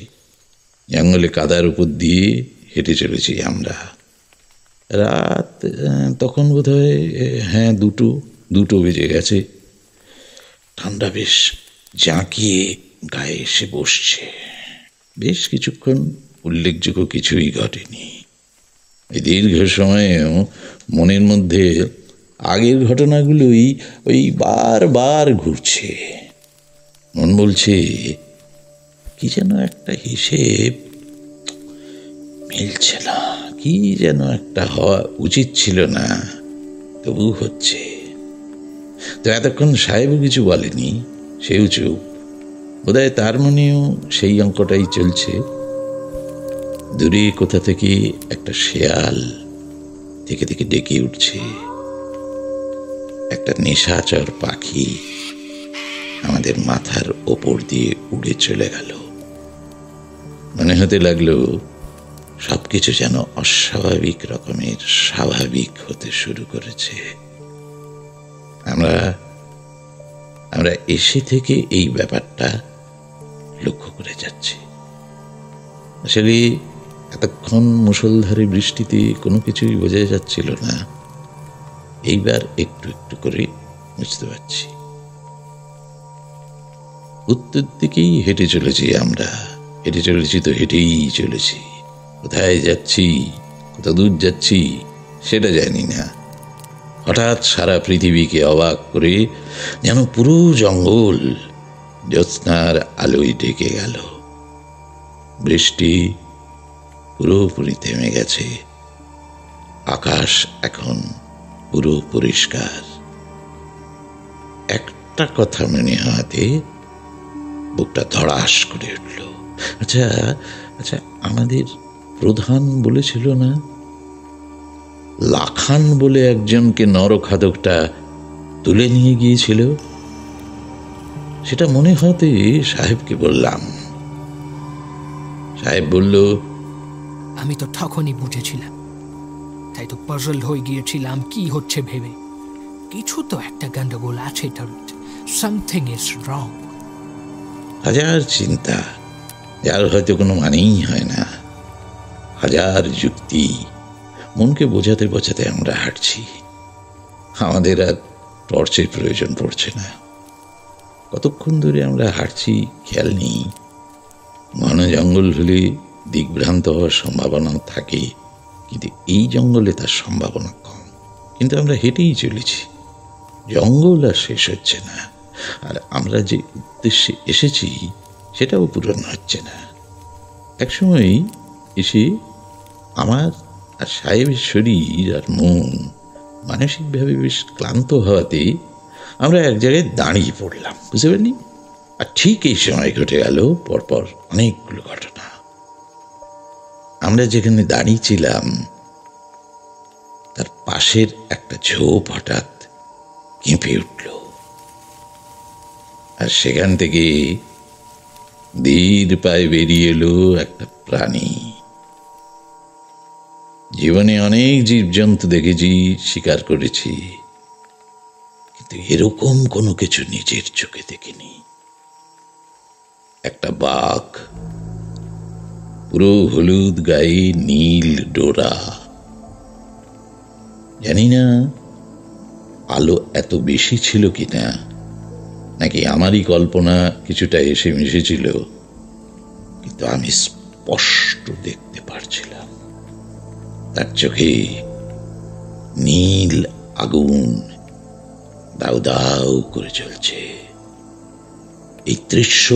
জঙ্গলে কাদার উপর দিয়ে হেঁটে চলেছি আমরা। রাত তখন বোধহয় দুটো বেজে গেছে। ঠান্ডা বেশ জাঁকিয়ে গায়ে এসে বসছে। বেশ কিছুক্ষণ উল্লেখযোগ্য কিছুই ঘটেনি। এই দীর্ঘ সময়েও মনের মধ্যে আগের ঘটনাগুলোই ওই বারবার ঘুরছে। মন বলছে কি যেন একটা হিসেব মিলছে না, কি যেন একটা হওয়া উচিত ছিল না, তবু হচ্ছে। তো এতক্ষণ সাহেবও কিছু বলেনি, সেও চুপ। বোধহয় তার মনেও সেই অঙ্কটাই চলছে। দূরে কোথা থেকে একটা শেয়াল থেকে থেকে ডেকে উঠছে। একটা নিশাচর পাখি আমাদের মাথার ওপর দিয়ে উড়ে চলে গেল। মনে হতে লাগলো সবকিছু যেন অস্বাভাবিক রকমের স্বাভাবিক হতে শুরু করেছে। আমরা এসে থেকে এই ব্যাপারটা লক্ষ্য করে যাচ্ছি। আসলে এতক্ষণ মুষলধারে বৃষ্টিতে কোনো কিছুই বোঝা যাচ্ছিল না। এইবার একটু একটু করে বুঝতে পারছি। উত্তর দিকেই হেঁটে চলেছি আমরা। হেঁটে চলেছি তো হেঁটেই চলেছি। কোথায় যাচ্ছি, কত দূর যাচ্ছি সেটা জানি না। হঠাৎ সারা পৃথিবীকে অবাক করে যেন পুরো জঙ্গল জ্যোৎস্নার আলোয় ঢেকে গেল। বৃষ্টি পুরোপুরি থেমে গেছে। আকাশ এখন পুরো পরিষ্কার। একটা কথা মনে হওয়াতে বুকটা ধড়াস করে উঠল। আচ্ছা আমাদের প্রধান বলেছিল না, লাখান বলে একজনকে নরখাদকটা তুলে নিয়ে গিয়েছিল? সেটা মনে হতে সাহেবকে বললাম। সাহেব বলল, আমি তো তখনই বুঝেছিলাম, তাই তো পাজল হয়ে গিয়েছিলাম কি হচ্ছে ভেবে। কিছু তো একটা গন্ডগোল আছে, সামথিং ইজ রং। হাজার চিন্তা, যার হয়তো কোনো মানেই হয় না। হাজার যুক্তি, মনকে বোঝাতে বোঝাতে আমরা হাঁটছি। আমাদের আর টর্চের প্রয়োজন পড়ছে না। কতক্ষণ ধরে আমরা হাঁটছি খেয়াল নেই। ঘন জঙ্গল হলে দিকভ্রান্ত হওয়ার সম্ভাবনা থাকে, কিন্তু এই জঙ্গলে তার সম্ভাবনা কম। কিন্তু আমরা হেঁটেই চলেছি। জঙ্গল আর শেষ হচ্ছে না, আর আমরা যে উদ্দেশ্যে এসেছি সেটাও পূরণ হচ্ছে না। একসময় এসে আমার আর সাহেবের শরীর আর মন মানসিকভাবে বেশ ক্লান্ত হওয়াতে আমরা এক জায়গায় দাঁড়িয়ে পড়লাম, বুঝতে পারলি? আর ঠিক এই সময় ঘটে গেল পরপর অনেকগুলো ঘটনা। আমরা যেখানে দাঁড়িয়েছিলাম তার পাশের একটা ঝোপ হঠাৎ কেঁপে উঠল, আর সেখান থেকে ধীর পায়ে বেরিয়ে এলো একটা প্রাণী। জীবনে অনেক জীবজন্তু দেখেছি, শিকার করেছি, কিন্তু এরকম কোনো কিছু নিজের চোখে দেখিনি। একটা বাঘ, পুরো হলুদ গায়ে নীল ডোরা। জানি না আলো এত বেশি ছিল কিনা, নাকি আমারই কল্পনা কিছুটা এসে মিশেছিল, কিন্তু আমি স্পষ্ট দেখতে পারছিলাম তার চোখে নীল আগুন দাউ দাউ করে চলছে। এই দৃশ্য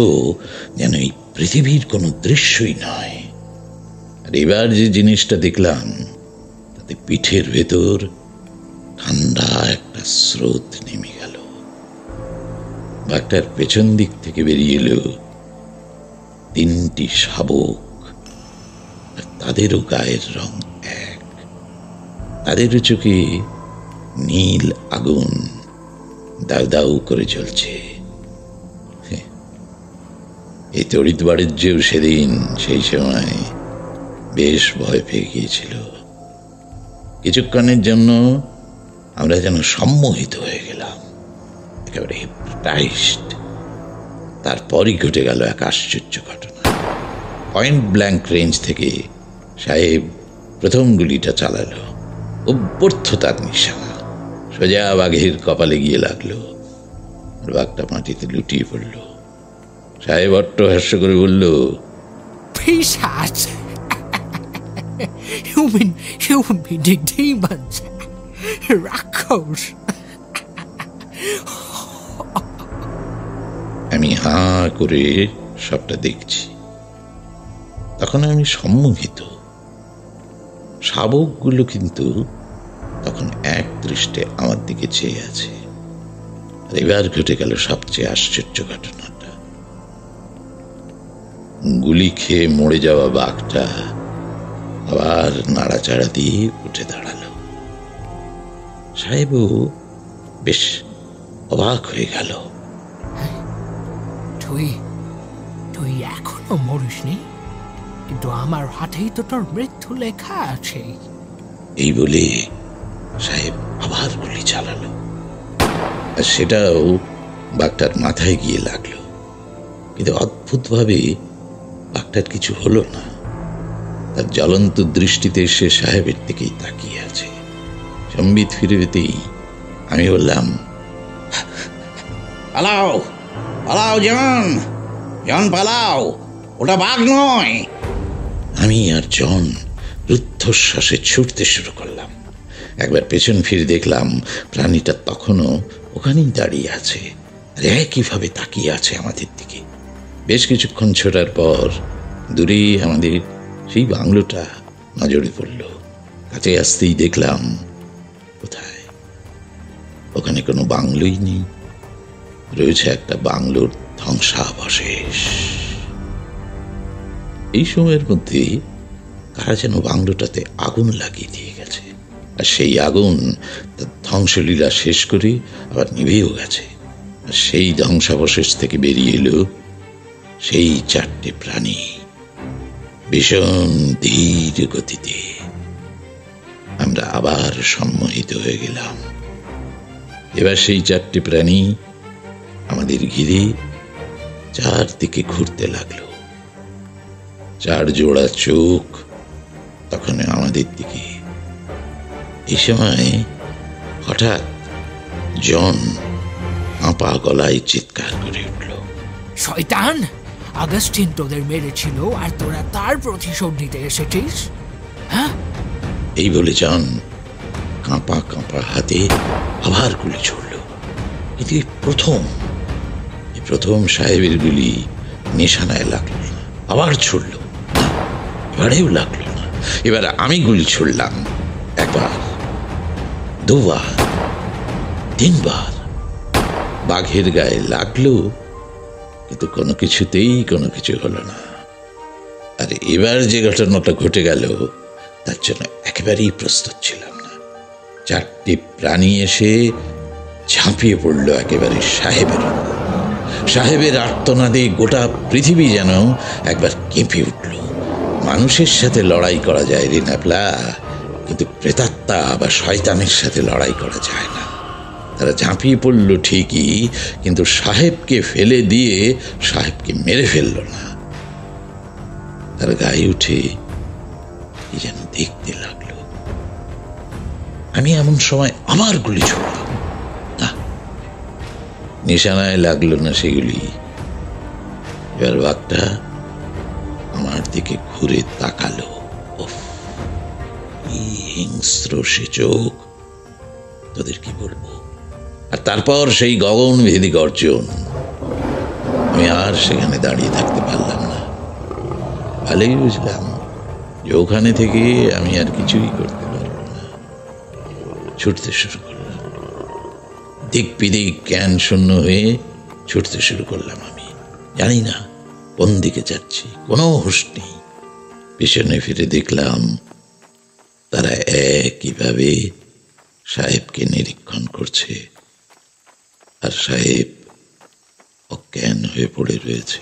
যেন এই পৃথিবীর কোনো দৃশ্যই নয়। আর এবার যে জিনিসটা দেখলাম তাতে পিঠের ভেতর ঠান্ডা একটা স্রোত নেমে গেল। বাঘটার পেছন দিক থেকে বেরিয়ে এলো 3টি শাবক তাদেরও গায়ের রং এক, তাদেরও চোখে নীল আগুন দাউ দাউ করে জ্বলছে। এই তড়িৎ বাণিজ্যেও সেদিন সেই সময় বেশ ভয় পেয়ে গিয়েছিল। কিছুক্ষণের জন্য আমরা যেন সম্মোহিত হয়ে গেলাম, একেবারে হিপনোটাইজড। তারপরই ঘটে গেল এক আশ্চর্য ঘটনা। পয়েন্ট ব্ল্যাঙ্ক রেঞ্জ থেকে সাহেব প্রথম গুলিটা চালালো। অভ্যর্থতার নিশানা সোজা বাঘের কপালে গিয়ে লাগলো। বাঘটা মাটিতে লুটিয়ে পড়ল। সাহেব অট্টহাস্য করে বলল, পিশাচ! Human being demons! রাক্ষস! আমি হাঁ করে সবটা দেখছি। তখন আমি সম্মোহিত। শাবকগুলো কিন্তু তখন এক দৃষ্টে আমার দিকে চেয়ে আছে। আর এবার ঘটে গেল সবচেয়ে আশ্চর্য ঘটনাটা। গুলি খেয়ে মরে যাওয়া বাঘটা আবার নাড়াচাড়া দিয়ে উঠে দাঁড়ালো। সাহেবও বেশ অবাক হয়ে গেল। তুই এখনো মরিসনি, কিন্তু আমার হাতেই তো তোর মৃত্যু লেখা আছে। এই বলে সাহেব আবার গুলি চালালো, আর সেটাও বাঘটার মাথায় গিয়ে লাগলো। কিন্তু অদ্ভুতভাবে বাঘটার কিছু হলো না। তার জ্বলন্ত দৃষ্টিতে সে সাহেবের দিকেই তাকিয়ে আছে। সম্বিত ফিরে পেতেই আমি বললাম, পালাও পালাও জন, জন পালাও, ওটা বাঘ নয়। আমি আর জন রুদ্ধশ্বাসে ছুটতে শুরু করলাম। একবার পেছন ফিরে দেখলাম প্রাণীটা তখনও ওখানেই দাঁড়িয়ে আছে, আর একইভাবে তাকিয়ে আছে আমাদের দিকে। বেশ কিছুক্ষণ ছোটার পর দূরে আমাদের সেই বাংলোটা নজরে পড়ল। কাছে আসতেই দেখলাম, কোথায়, ওখানে কোনো বাংলোই নেই। রয়েছে একটা বাংলোর ধ্বংসাবশেষ। এই সময়ের মধ্যে কারা যেন বাংলোটাতে আগুন লাগিয়ে দিয়ে গেছে, আর সেই আগুন তার ধ্বংসলীলা শেষ করে আবার নিভেও গেছে। আর সেই ধ্বংসাবশেষ থেকে বেরিয়ে এলো সেই চারটে প্রাণী, ভীষণ ধীর গতিতে। আমরা আবার সম্মোহিত হয়ে গেলাম। এবার সেই চারটে প্রাণী আমাদের ঘিরে চারদিকে ঘুরতে লাগলো। চার জোড়া চোখ তখন আমাদের দিকে। এই সময় হঠাৎ জন কাঁপা গলায় চিৎকার করে উঠল, শয়তান! আগস্টিন তোদের মেরেছিল আর তোরা তার প্রতিশোধ নিতে এসেছিস, হ্যাঁ? এই বলে জন কাঁপা কাঁপা হাতে আবার গুলি ছুড়ল। কিন্তু প্রথম সাহেবের গুলি নিশানায় লাগলো না। আবার ছুড়ল, এবারেও লাগলো না। এবার আমি গুলি ছুড়লাম, একবার, দুবার, তিনবার। বাঘের গায়ে লাগলো, কিন্তু কোনো কিছুতেই কোনো কিছু হলো না। আর এবার যে ঘটনাটা ঘটে গেল তার জন্য একেবারেই প্রস্তুত ছিলাম না। চারটি প্রাণী এসে ঝাঁপিয়ে পড়ল একেবারে সাহেবের উপর। সাহেবের আর্তনাদে গোটা পৃথিবী যেন একবার কেঁপে উঠল। মানুষের সাথে লড়াই করা যায় রে ন্যাপলা, কিন্তু প্রেতাত্মা বা শয়তানের সাথে লড়াই করা যায় না। তারা ঝাঁপিয়ে পড়ল ঠিকই, কিন্তু সাহেবকে ফেলে দিয়ে সাহেবকে মেরে ফেলল না। তার গায়ে উঠে কি যেন দেখতে লাগলো। আমি এমন সময় আবার গুলি ছুড়লাম, না, নিশানায় লাগলো না সেগুলি। এবার বাঘটা আমার দিকে ঘুরে তাকালো। উফ, কি হিংস্র সে চোখ, তোদের কি বলবো। আর তারপর সেই গগনভেদী গর্জন। আমি আর সেখানে দাঁড়িয়ে থাকতে পারলাম না। ভালোই বুঝলাম যে ওখানে থেকে আমি আর কিছুই করতে পারবো না। ছুটতে শুরু করলাম, দিক বিদিক জ্ঞান শূন্য হয়ে ছুটতে শুরু করলাম। আমি জানি না কোন দিকে যাচ্ছি, কোনো হুঁশ নেই। পিছনে ফিরে দেখলাম তারা একইভাবে সাহেবকে নিরীক্ষণ করছে, আর সাহেব অজ্ঞান হয়ে পড়ে রয়েছে।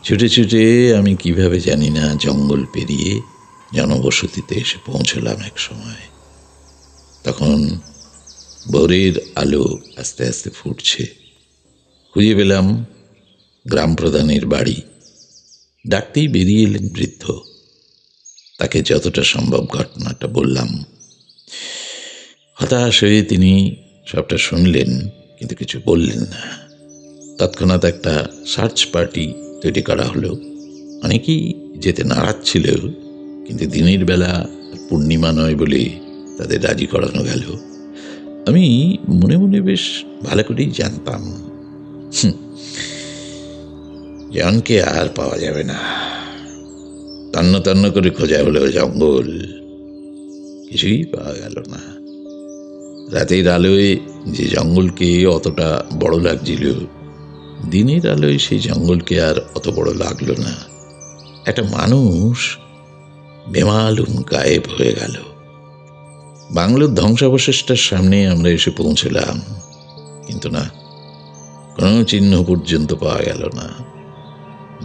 ছুটে ছুটে আমি কিভাবে জানি না জঙ্গল পেরিয়ে জনবসতিতে এসে পৌঁছলাম এক সময়। তখন ভোরের আলো আস্তে আস্তে ফুটছে। খুঁজে পেলাম গ্রাম প্রধানের বাড়ি। ডাকতেই বেরিয়ে এলেন বৃদ্ধ। তাকে যতটা সম্ভব ঘটনাটা বললাম। হতাশ হয়ে তিনি সবটা শুনলেন, কিন্তু কিছু বললেন না। তৎক্ষণাৎ একটা সার্চ পার্টি তৈরি করা হলো। অনেকেই যেতে নারাজ ছিল, কিন্তু দিনের বেলা পূর্ণিমা নয় বলে তাদের রাজি করানো গেল। আমি মনে মনে বেশ ভালো করেই জানতাম জনকে আর পাওয়া যাবে না। তন্ন তন্ন করে খোঁজা হলো জঙ্গল, কিছুই পাওয়া গেল না। রাতের আলোয় যে জঙ্গলকে অতটা বড় লাগছিল, দিনের আলোয় সেই জঙ্গলকে আর অত বড় লাগলো না। একটা মানুষ বেমালুম গায়েব হয়ে গেল। বাংলোর ধ্বংসাবশেষটার সামনে আমরা এসে পৌঁছলাম, কিন্তু না, কোনো চিহ্ন পর্যন্ত পাওয়া গেল না।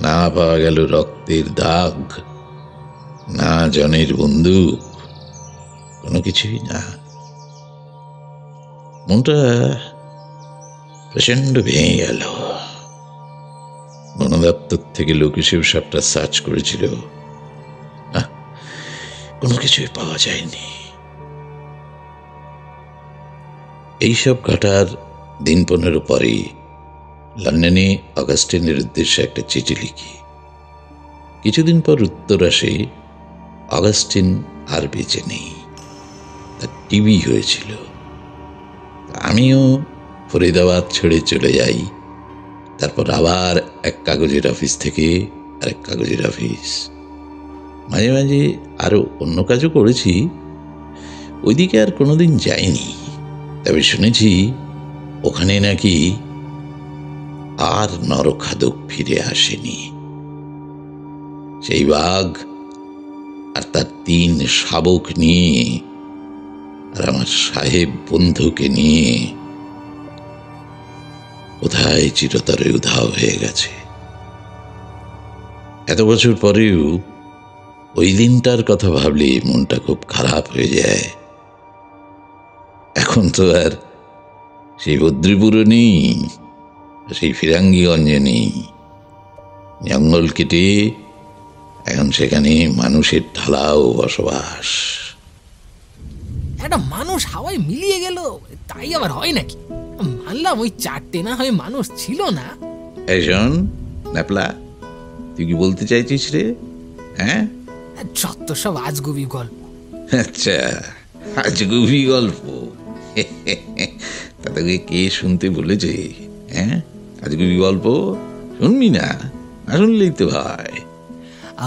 না পাওয়া গেল রক্তের দাগ, না জনের বন্দুক, কোনো কিছুই না। মনটা প্রচন্ড ভেঙে গেল। বন দপ্তর থেকে লোক এসেও সবটা সার্চ করেছিল, কোনো কিছুই পাওয়া যায়নি। এইসব ঘটার দিন 15 পরে লন্ডনে অগাস্টিনের উদ্দেশ্যে একটা চিঠি লিখি। কিছুদিন পর উত্তর আসে, অগাস্টিন আর বেঁচে নেই, তার টিবি হয়েছিল। আমিও ফরিদাবাদ ছেড়ে চলে যাই। তারপর আবার এক কাগজের অফিস থেকে আরেক কাগজের অফিস। মাঝে মাঝে আরো অন্য কাজও করেছি। ওইদিকে আর কোনোদিন যাইনি। তবে শুনেছি ওখানে নাকি আর নরখাদক ফিরে আসেনি। সেই বাঘ আর তার 3 শাবক নিয়ে আর আমার সাহেব বন্ধুকে নিয়ে কোথায় চিরতরে উধাও হয়ে গেছে। এত বছর পরেও ওই দিনটার কথা ভাবলে মনটা খুব খারাপ হয়ে যায়। এখন তো আর সেই বদ্রীপুরও নেই, সেই ফিরাঙ্গিগঞ্জে নেই। জঙ্গল কেটে এখন সেখানে মানুষের ঢালাও বসবাস। একটা মানুষ হাওয়ায় মিলিয়ে গেল, তাই আবার হয় নাকি? মানলাম ওই 4টে না হয় মানুষ ছিল না। এই শোন ন্যাপলা, তুই কি বলতে চাইছিস রে? হ্যাঁ, যত সব আজগুবি গল্প। আচ্ছা, আজগুবি গল্প? তা তোকে কে শুনতে বলেছে? হ্যাঁ, আজগুবি গল্প শুনবি না? না শুনলেই তো হয়।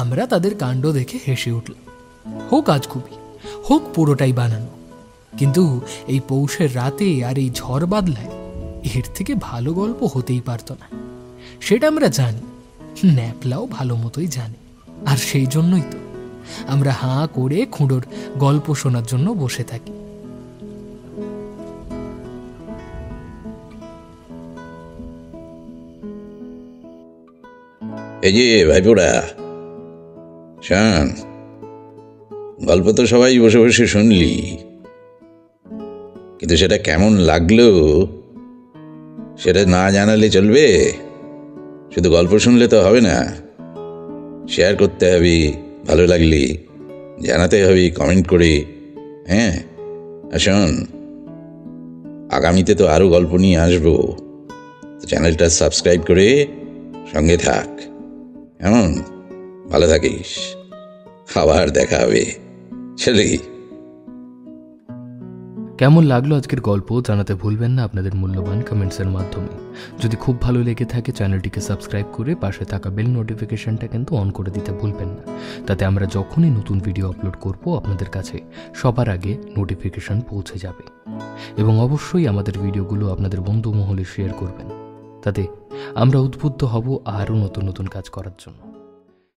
আমরা তাদের কাণ্ড দেখে হেসে উঠলাম। হোক আজগুবি, হোক পুরোটাই বানানো, কিন্তু এই পৌষের রাতে আর এই ঝড় বাদলায় এর থেকে ভালো গল্প হতেই পারত না। সেটা আমরা জানি, ন্যাপলাও ভালো মতোই জানে। আর সেই জন্যই তো আমরা হাঁ করে খুঁড়োর গল্প শোনার জন্য বসে থাকি। এই যে ভাইপোড়া, শোন, গল্প তো সবাই বসে বসে শুনলি, কিন্তু সেটা কেমন লাগলো সেটা না জানালে চলবে? শুধু গল্প শুনলে তো হবে না, শেয়ার করতে হবে, ভালো লাগলে জানাতে হবে কমেন্ট করে। হ্যাঁ, আর শোন, আগামীতে তো আরও গল্প নিয়ে আসবো, তো চ্যানেলটা সাবস্ক্রাইব করে সঙ্গে থাক। কেমন? ভালো থাকিস, আবার দেখা হবে। চলি। কেমন লাগলো আজকের গল্প জানাতে ভুলবেন না আপনাদের মূল্যবান কমেন্টসের মাধ্যমে। যদি খুব ভালো লেগে থাকে চ্যানেলটিকে সাবস্ক্রাইব করে পাশে থাকা বেল নোটিফিকেশনটা কিন্তু অন করে দিতে ভুলবেন না, তাতে আমরা যখনই নতুন ভিডিও আপলোড করব আপনাদের কাছে সবার আগে নোটিফিকেশন পৌঁছে যাবে। এবং অবশ্যই আমাদের ভিডিওগুলো আপনাদের বন্ধু মহলে শেয়ার করবেন, তাতে আমরা উদ্বুদ্ধ হব আরও নতুন নতুন কাজ করার জন্য।